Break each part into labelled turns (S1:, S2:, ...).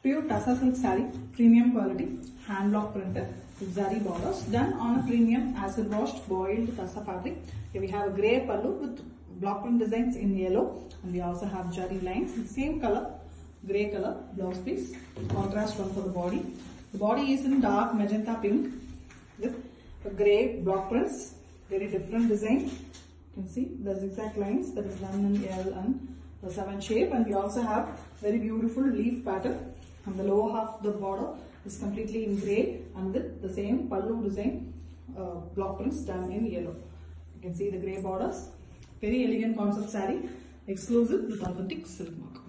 S1: Pure Tassa silk saree, premium quality, hand block printed with zari borders, done on a premium acid washed boiled Tassa fabric. Here we have a grey pallu with block print designs in yellow, and we also have jari lines in same color, grey color blouse piece, contrast one for the body. The body is in dark magenta pink with a grey block prints, very different design. You can see the zigzag lines that is done in L and the 7 shape, and we also have very beautiful leaf pattern, and the lower half of the border is completely in grey and with the same pallu design block prints done in yellow. You can see the grey borders. Very elegant concept saree, exclusive with authentic silk mark.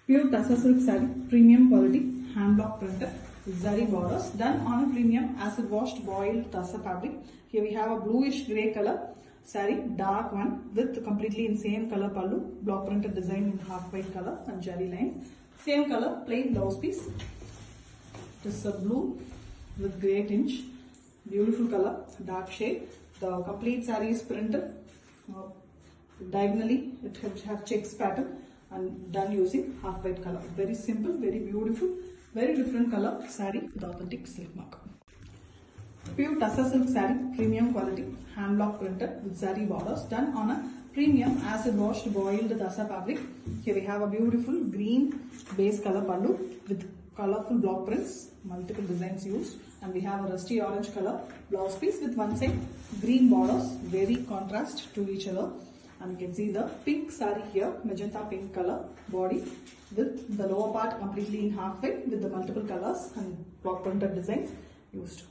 S1: Pure Tassa silk saree, premium quality, hand block printed with zari borders, done on a premium acid washed boiled Tassa fabric. Here we have a bluish grey color saree, dark one with completely in same color pallu, block printed design in half white color and jari lines. Same color, plain blouse piece. This is a blue with grey tinge, beautiful color, dark shade. The complete saree is printed diagonally. It have checks pattern and done using half white color. Very simple, very beautiful, very different color saree with authentic silk mark. Pure Tassa silk saree, premium quality, hand block printed with zari borders, done on a premium acid washed boiled Tassa fabric. Here we have a beautiful green base color pallu with colorful block prints, multiple designs used, and we have a rusty orange color blouse piece with one side green borders, very contrast to each other. And you can see the pink saree here, magenta pink color body with the lower part completely in half white with the multiple colors and block printed designs used.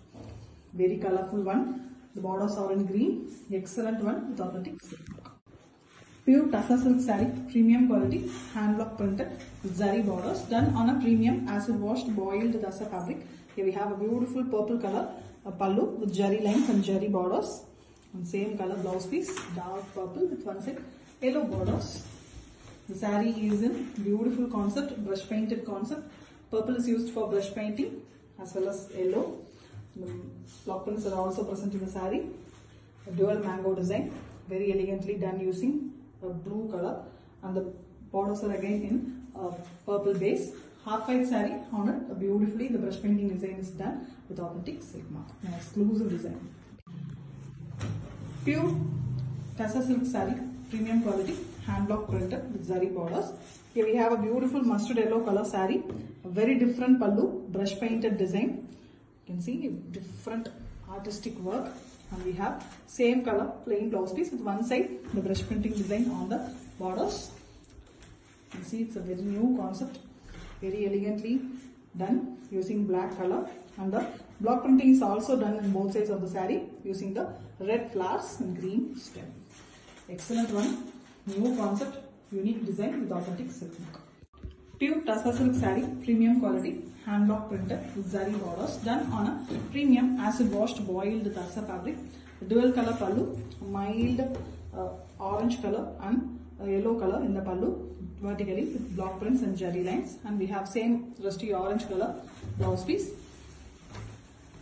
S1: Very colorful one. The borders are in green. Excellent one with authentic silk. Pure Tassa silk saree, premium quality, hand block printed with zari borders, done on a premium acid washed boiled Tassa fabric. Here we have a beautiful purple color pallu with jari lines and jari borders. And same color blouse piece, dark purple with one side yellow borders. The saree is in beautiful concept, brush painted concept. Purple is used for brush painting as well as yellow. The block prints are also present in the saree. A dual mango design, very elegantly done using a blue color, and the borders are again in purple base. Half white saree on it. Beautifully the brush painting design is done with authentic silk mark. An exclusive design. Pure Tassa silk saree, premium quality, hand block printed with zari borders. Here we have a beautiful mustard yellow color saree, a very different pallu, brush painted design. You can see different artistic work, and we have same color plain blouse piece with one side the brush printing design on the borders. You see it's a very new concept, very elegantly done using black color, and the block printing is also done in both sides of the saree using the red flowers and green stem. Excellent one, new concept, unique design with authentic silk mark. Pure Tassa silk saree, premium quality, hand block printed with zari borders, done on a premium acid washed boiled Tassa fabric. Dual color pallu, mild orange color and yellow color in the pallu vertically with block prints and jari lines, and we have same rusty orange color blouse piece.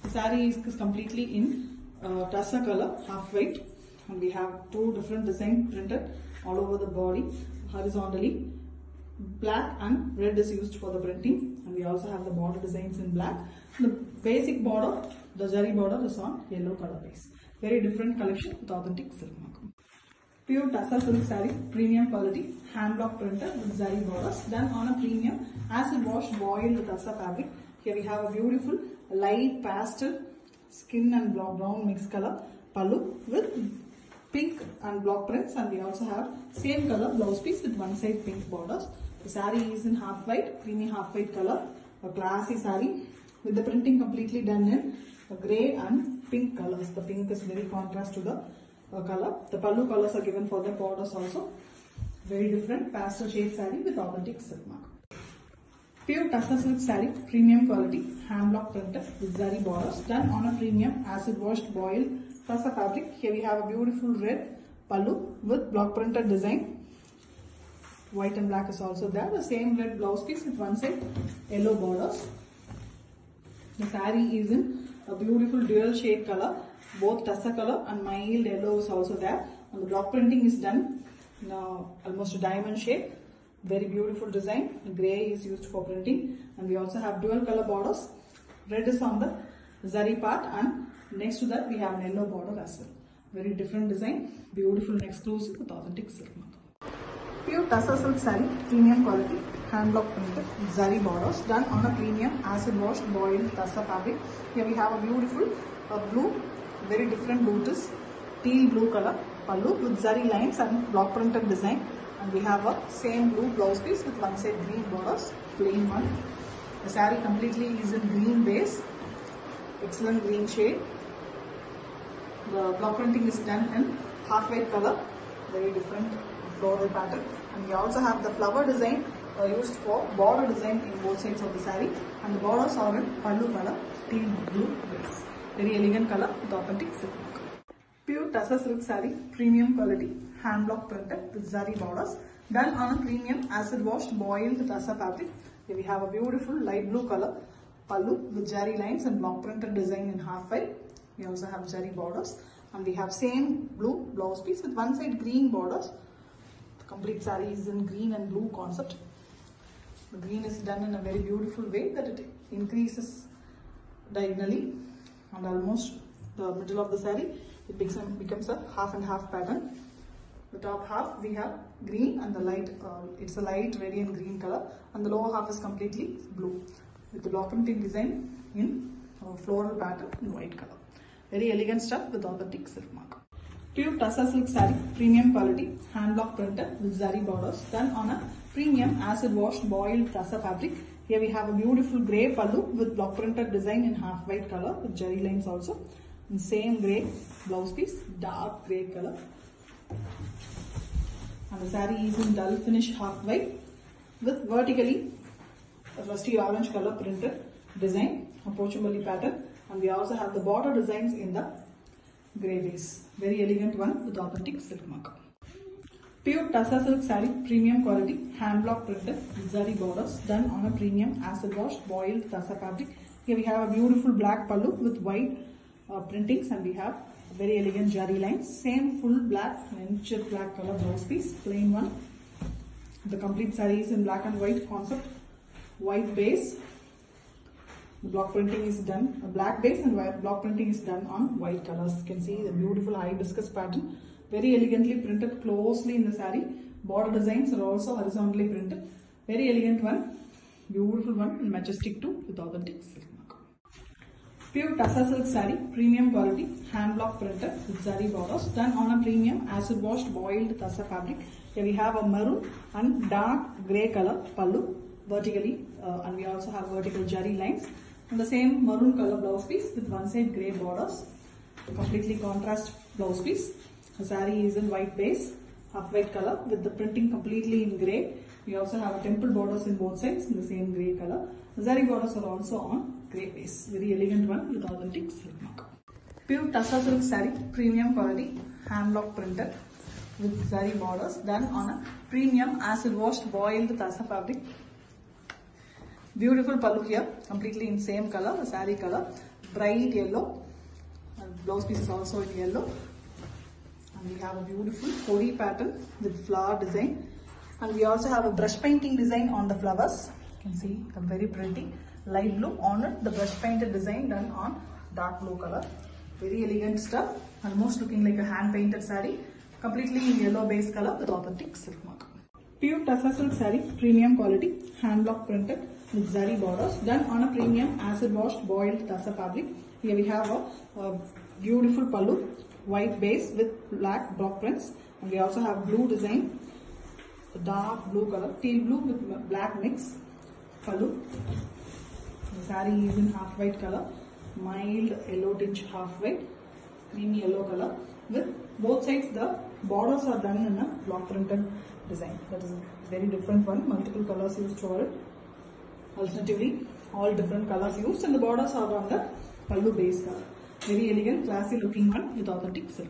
S1: The saree is completely in Tassa color, half white, and we have two different designs printed all over the body horizontally. Black and red is used for the printing, and we also have the border designs in black. The basic border, the jari border, is on yellow color base. Very different collection with authentic silk mark. Pure Tassa silk saree, premium quality, hand block printed with zari borders, done on a premium acid washed boiled Tassa fabric. Here we have a beautiful light pastel skin and brown mixed color pallu with pink and block prints, and we also have same color blouse piece with one side pink borders. The saree is in half white, creamy half white color, a classy saree with the printing completely done in grey and pink colors. The pink is very contrast to the color. The pallu colors are given for the borders also. Very different pastel shade saree with authentic silk mark. Pure Tassa silk saree, premium quality, hand block printed with zari borders, done on a premium acid washed boiled Tassa fabric. Here we have a beautiful red pallu with block printed design. White and black is also there. The same red blouse piece with one side yellow borders. The saree is in a beautiful dual shade color, both Tassa color and mild yellow is also there. And the block printing is done in almost a diamond shape. Very beautiful design. Grey is used for printing, and we also have dual color borders. Red is on the zari part, and next to that we have an yellow border as well. Very different design, beautiful and exclusive with authentic silk mark. Pure tussar silk saree, premium quality, hand block printed with zari borders, done on a premium acid washed boiled tussar fabric. Here we have a beautiful blue, very different lotus, teal blue color pallu with zari lines and block printed design. And we have a same blue blouse piece with one side green borders, plain one. The saree completely is in green base, excellent green shade. The block printing is done in half white color, very different floral pattern. And we also have the flower design used for border design in both sides of the saree. And the borders are in pallu color, teal blue base. Very elegant color with authentic silk. Pure tussar silk saree, premium quality, hand block printed with zari borders, done on a premium acid washed boiled tussar fabric. Here we have a beautiful light blue color pallu with zari lines and block printed design in half white. We also have zari borders, and we have same blue blouse piece with one side green borders. The complete saree is in green and blue concept. The green is done in a very beautiful way that it increases diagonally, and almost the middle of the saree it becomes a half and half pattern. The top half we have green, and the light it's a light radiant green color, and the lower half is completely blue with the block printing design in floral pattern in white color. Very elegant stuff with authentic silk mark. Pure tussar silk saree, premium quality, hand block printed with zari borders, done on a premium acid washed boiled tussar fabric. Here we have a beautiful grey pallu with block printed design in half white color with zari lines also. And same grey blouse piece, dark grey color. And the saree is in dull finish half white with vertically a rusty orange color printed design, a pochambali pattern. And we also have the border designs in the grey base. Very elegant one with authentic silk mark. Pure tussar silk saree, premium quality, hand block printed with zari borders, done on a premium acid washed boiled tussar fabric. Here we have a beautiful black pallu with white printings, and we have very elegant zari lines. Same full black miniature black color blouse piece, plain one. The complete saree is in black and white concept, white base. The block printing is done, a black base and white block printing is done on white colors. You can see the beautiful hibiscus pattern, very elegantly printed closely in the saree. Border designs are also horizontally printed. Very elegant one, beautiful one, and majestic too with authentic silk. Pure tussar silk saree, premium quality, hand block printed with zari borders, done on a premium acid washed boiled tussar fabric. Here we have a maroon and dark grey color pallu vertically, and we also have vertical zari lines. And the same maroon color blouse piece with one side grey borders, completely contrast blouse piece. The saree is in white base, half white color with the printing completely in grey. We also have a temple borders in both sides in the same grey color. The zari borders are also on grey base. Very elegant one with authentic silk mark. Pure tussar silk saree, premium quality, hand block printed with zari borders, done on a premium acid washed boiled tussar fabric. Beautiful pallu here, completely in same color, the saree color, bright yellow, and blouse piece is also in yellow. And we have a beautiful Kodi pattern with flower design. And we also have a brush painting design on the flowers. You can see a very pretty light blue on it, the brush painted design done on dark blue color. Very elegant stuff, almost looking like a hand painted saree, completely in yellow base color with authentic silk mark. Pure tussar silk saree, premium quality, hand block printed with zari borders, done on a premium acid washed boiled tussar fabric. Here we have a beautiful pallu, white base with black block prints, and we also have blue design, a dark blue color, teal blue with black mix pallu. The saree is in half white color, mild yellow tinge half white, creamy yellow color. With both sides the borders are done in a block printed design. That is a very different one, multiple colors used for it. Alternatively, all different colors used, and the borders are on the pallu base color. Very elegant, classy looking one with authentic silk.